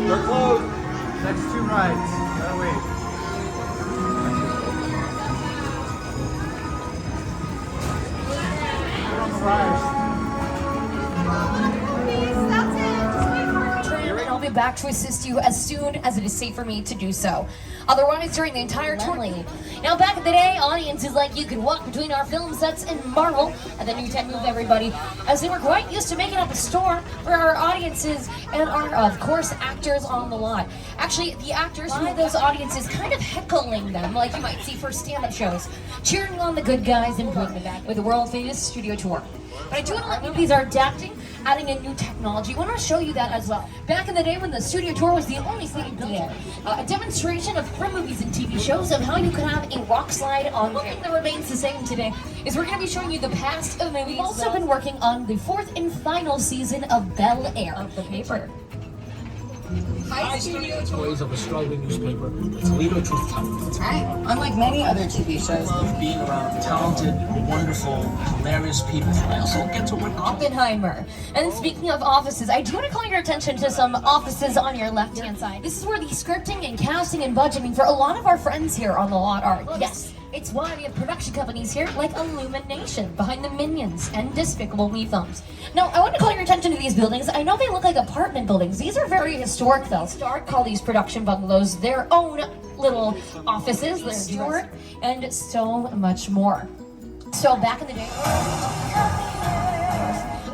They're closed. Next two rides. Gotta wait. We're on the ride. I'll be back to assist you as soon as it is safe for me to do so. Otherwise, during the entire tour. Now, back in the day, audiences like you could walk between our film sets and marvel at the new tech move, everybody, as they were quite used to making up a store for our audiences and our, of course, actors on the lot. Actually, the actors who those audiences kind of heckling them, like you might see for stand-up shows, cheering on the good guys and bringing them back with the world-famous studio tour. But I do want to let you know these are adapting, adding in new technology. I want to show you that as well. Back in the day when the studio tour was the only thing in the air, a demonstration of from movies and TV shows of how you could have a rock slide on. One thing that remains the same today is we're going to be showing you the past of movies. We've also been working on the 4th and final season of Bel Air of the paper. Hi, Studio Toys of a struggling newspaper, the Toledo Truth Teller. That's right. Unlike many other TV shows, Being around talented, wonderful, hilarious people, I also get to work on Oppenheimer. And speaking of offices, I do want to call your attention to some offices on your left-hand side. This is where the scripting and casting and budgeting for a lot of our friends here on the lot are. Yes, it's why we have production companies here like Illumination behind the Minions and Despicable Me films. Now, I want to call your attention to these buildings. I know they look like apartment buildings. These are very historic, though. Stark call these production bungalows their own little offices, their Stewart, and so much more. So back in the day,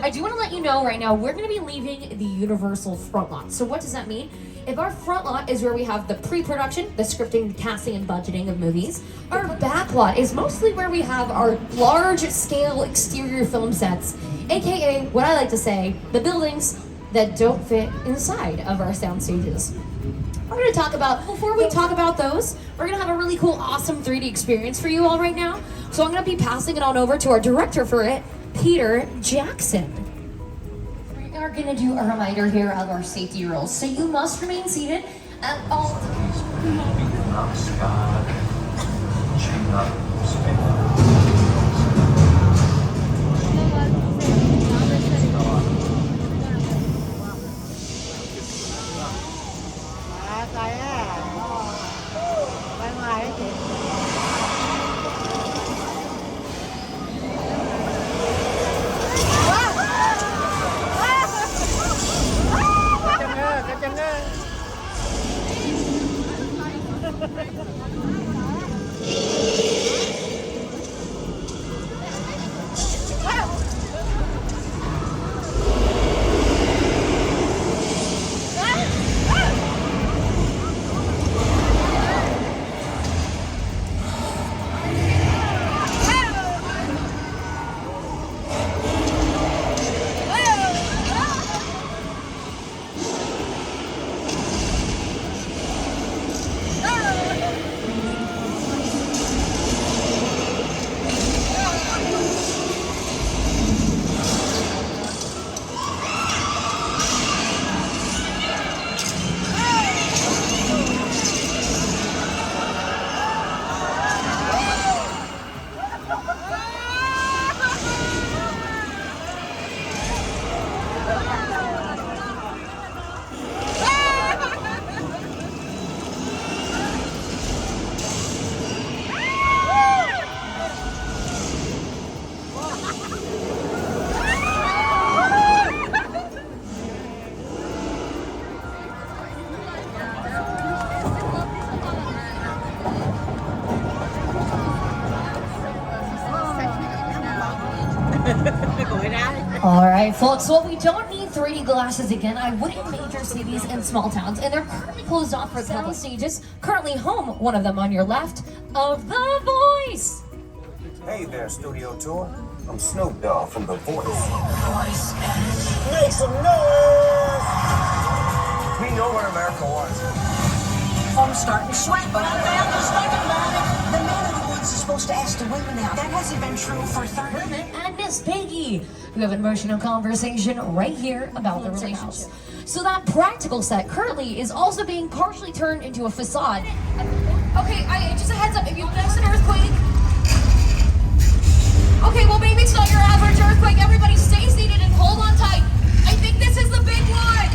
I do want to let you know right now, we're going to be leaving the Universal front lot. So what does that mean? If our front lot is where we have the pre-production, the scripting, casting, and budgeting of movies, our back lot is mostly where we have our large-scale exterior film sets, aka, what I like to say, the buildings that don't fit inside of our sound stages. We're going to talk about, before we talk about those, we're going to have a really cool, awesome 3D experience for you all right now. So I'm going to be passing it on over to our director for it, Peter Jackson. We are going to do a reminder here of our safety rules. So you must remain seated at all All right, folks, well, we don't need 3D glasses again. I would in major cities and small towns, and they're currently closed off for sound stages. Currently home, one of them on your left, of The Voice. Hey there, Studio Tour. I'm Snoop Dogg from The Voice. Make some noise! We know what America wants. I'm starting to sweat, but I'm down to thinking about it. The man of the woods is supposed to ask the women out. That hasn't been true for 30 years. And Miss Peggy, we have an emotional conversation right here about the relationship. So that practical set currently is also being partially turned into a facade. Okay, just a heads up, if you notice an earthquake. Okay, well maybe it's not your average earthquake. Everybody stay seated and hold on tight. I think this is the big one.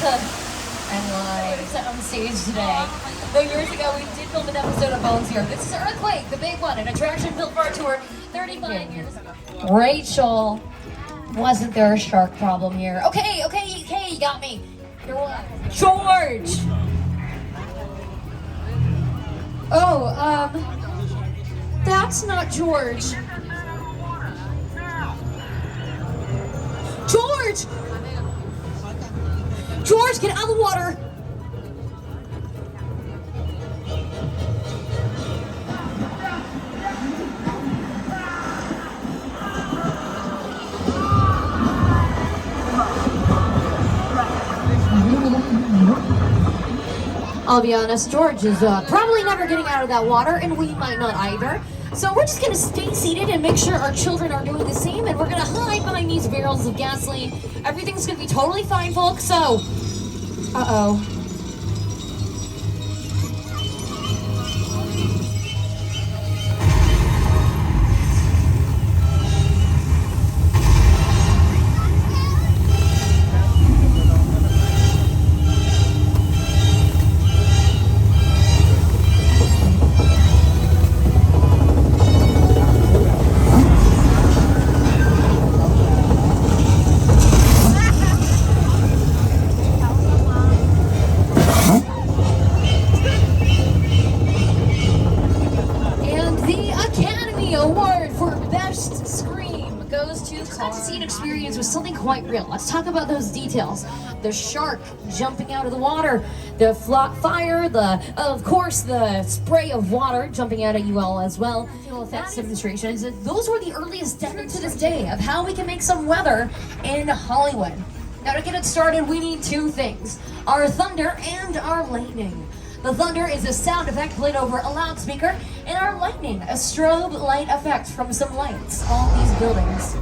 and live on stage today. Though years ago we did film an episode of Bones here. This is Earthquake, the big one, an attraction built for our tour 35 years ago. Rachel, wasn't there a shark problem here? Okay, you got me. You're what? George! Oh, that's not George. George! George, get out of the water! I'll be honest, George is probably never getting out of that water, and we might not either. So we're just gonna stay seated and make sure our children are doing the same, and we're gonna hide behind these barrels of gasoline. Everything's gonna be totally fine, folks, so... Uh-oh. Experience was something quite real. Let's talk about those details. The shark jumping out of the water, the fire, of course, the spray of water jumping out at you all as well. Effects demonstrations. Those were the earliest standards to this day of how we can make some weather in Hollywood. Now to get it started, we need two things: our thunder and our lightning. The thunder is a sound effect played over a loudspeaker, and our lightning, a strobe light effect from some lights on these buildings.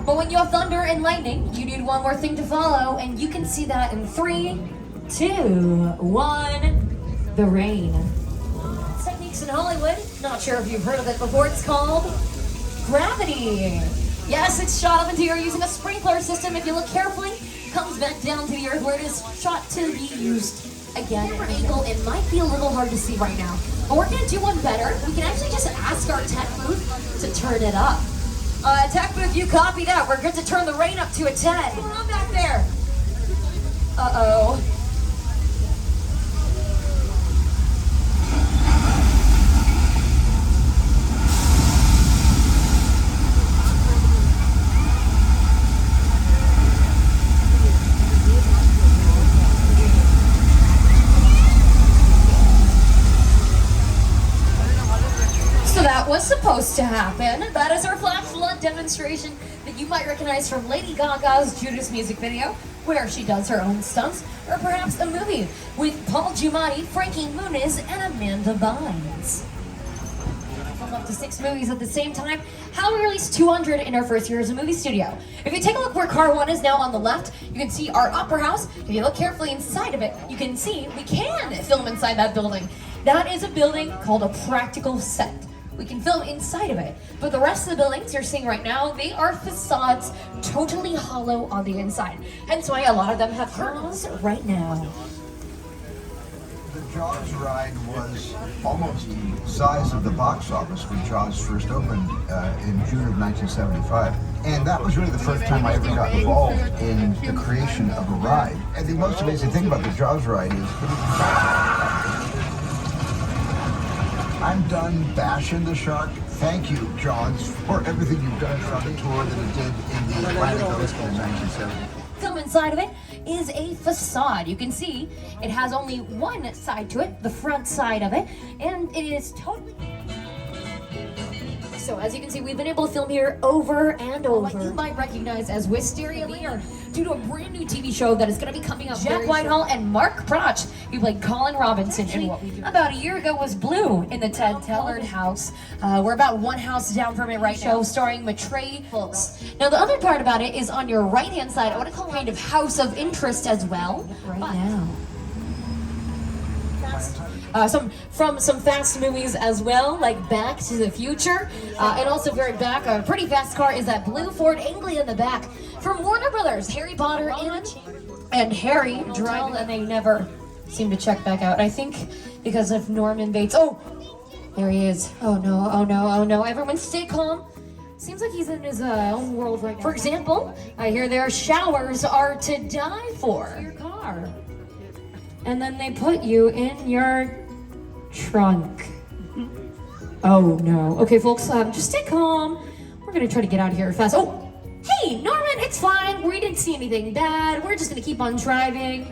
But when you have thunder and lightning, you need one more thing to follow, and you can see that in 3, 2, 1, the rain. Techniques in Hollywood, not sure if you've heard of it before, it's called gravity. Yes, it's shot up into the air using a sprinkler system. If you look carefully, it comes back down to the earth where it is shot to be used again. For angle, it might be a little hard to see right now, but we're gonna do one better. We can actually just ask our tech booth to turn it up. Tech booth, you copy that. We're good to turn the rain up to a 10. What's going on back there? Uh-oh. So that was supposed to happen. That is our flash flood demonstration that you might recognize from Lady Gaga's Judas music video, where she does her own stunts, or perhaps a movie with Paul Giamatti, Frankie Muniz, and Amanda Bynes. Up to 6 movies at the same time. How we released 200 in our first year as a movie studio. If you take a look where car 1 is now on the left, you can see our opera house. If you look carefully inside of it, you can see we can film inside that building. That is a building called a practical set. We can film inside of it, but the rest of the buildings you're seeing right now, they are facades totally hollow on the inside. Hence why a lot of them have curtains right now. The Jaws ride was almost the size of the box office when Jaws first opened in June of 1975. And that was really the first time I ever got involved in the creation of a ride. And the most amazing thing about the Jaws ride is I'm done bashing the shark. Thank you, Jaws, for everything you've done on the tour that it did in the Atlantic Ocean in 1970. Film inside of it is a facade. You can see it has only one side to it, the front side of it, and it is totally... So as you can see, we've been able to film here over and over. What you might recognize as Wisteria Layer, due to a brand new TV show that is going to be coming up. Jack Whitehall and Mark Protch, who played Colin Robinson in What We Do. About a year ago was Blue in the Ted Tellard house. We're about one house down from it right now, starring Matrey Fulks. Now the other part about it is on your right-hand side, I want to call it kind of house of interest as well. Right now. From some fast movies as well, like Back to the Future, and also very back, a pretty fast car is that blue Ford Anglia in the back. From Warner Brothers, Harry Potter and... and Harry drive, and they never seem to check back out. I think because of Norman Bates. Oh, there he is. Oh no, oh no, oh no. Everyone stay calm. Seems like he's in his own world right now. For example, I hear their showers are to die for. Your car. And then they put you in your trunk. Oh no. Okay, folks, just stay calm. We're gonna try to get out of here fast. Oh, hey, Norman, it's fine. We didn't see anything bad. We're just gonna keep on driving.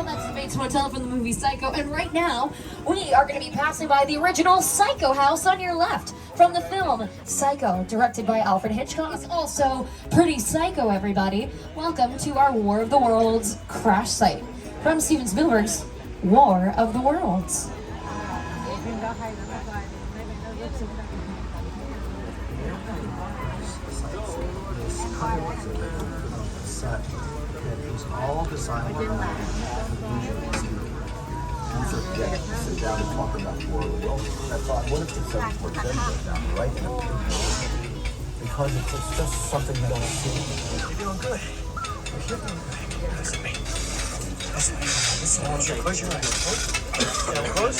That's the Bates Motel from the movie Psycho, and right now we are going to be passing by the original Psycho house on your left from the film Psycho, directed by Alfred Hitchcock. It's also pretty psycho, everybody. Welcome to our War of the Worlds crash site from Steven Spielberg's War of the Worlds. Set that is all designed around the forget to sit down and talk about War of the Worlds. That's all. What if the 74 does go down, right? Because it's just something you don't see. You're doing good. You're doing good. Listen to me. Listen to me. Listen. I want you to close your eyes. Close.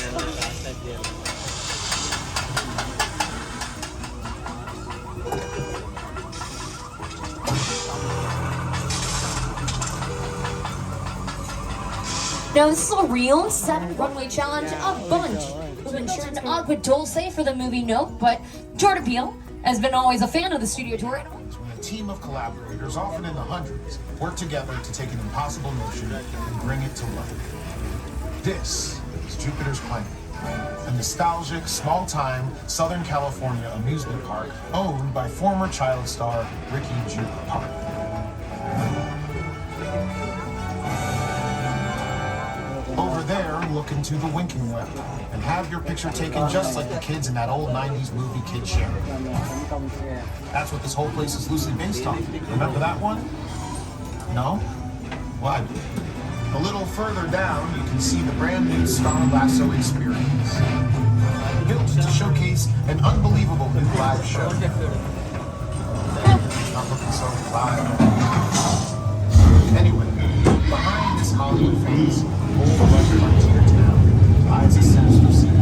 Now this is a real 7 runway challenge, a bunch who've been sharing Aqua Dulce for the movie Nope, but Jordan Peele has been always a fan of the studio tour. When a team of collaborators, often in the hundreds, work together to take an impossible notion and bring it to life. This is Jupiter's Claim, a nostalgic, small-time Southern California amusement park owned by former child star Ricky Jude Park. Over there, look into the winking well and have your picture taken just like the kids in that old 90s movie Kid Show. That's what this whole place is loosely based on. Remember that one? No? Well, a little further down, you can see the brand new Star Lasso experience. Built to showcase an unbelievable new live show. Not looking so live. Anyway, behind this Hollywood face, old Russian frontier town lies a sinister city.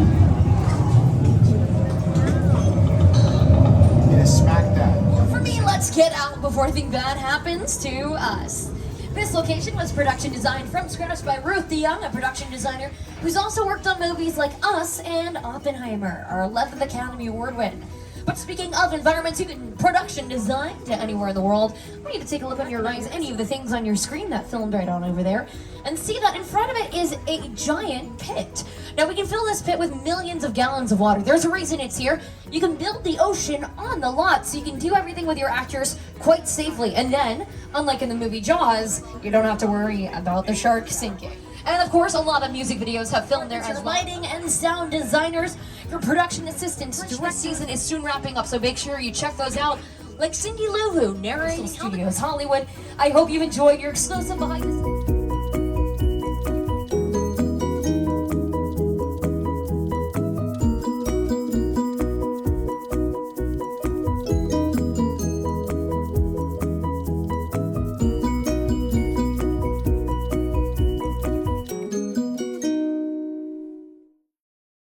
It is smack dab. For me, let's get out before anything bad happens to us. This location was production designed from scratch by Ruth DeYoung, a production designer who's also worked on movies like Us and Oppenheimer, our 11th Academy Award win. But speaking of environments you can production design to anywhere in the world, I want you to take a look on your right, any of the things on your screen that filmed right on over there, and see that in front of it is a giant pit. Now we can fill this pit with millions of gallons of water. There's a reason it's here. You can build the ocean on the lot, so you can do everything with your actors quite safely. And then, unlike in the movie Jaws, you don't have to worry about the shark sinking. And of course, a lot of music videos have filmed there as well. Lighting and sound designers, your production assistants. This season is soon wrapping up, so make sure you check those out. Like Cindy Lou Who, narrating Studios Hollywood. I hope you enjoyed your exclusive behind the scenes.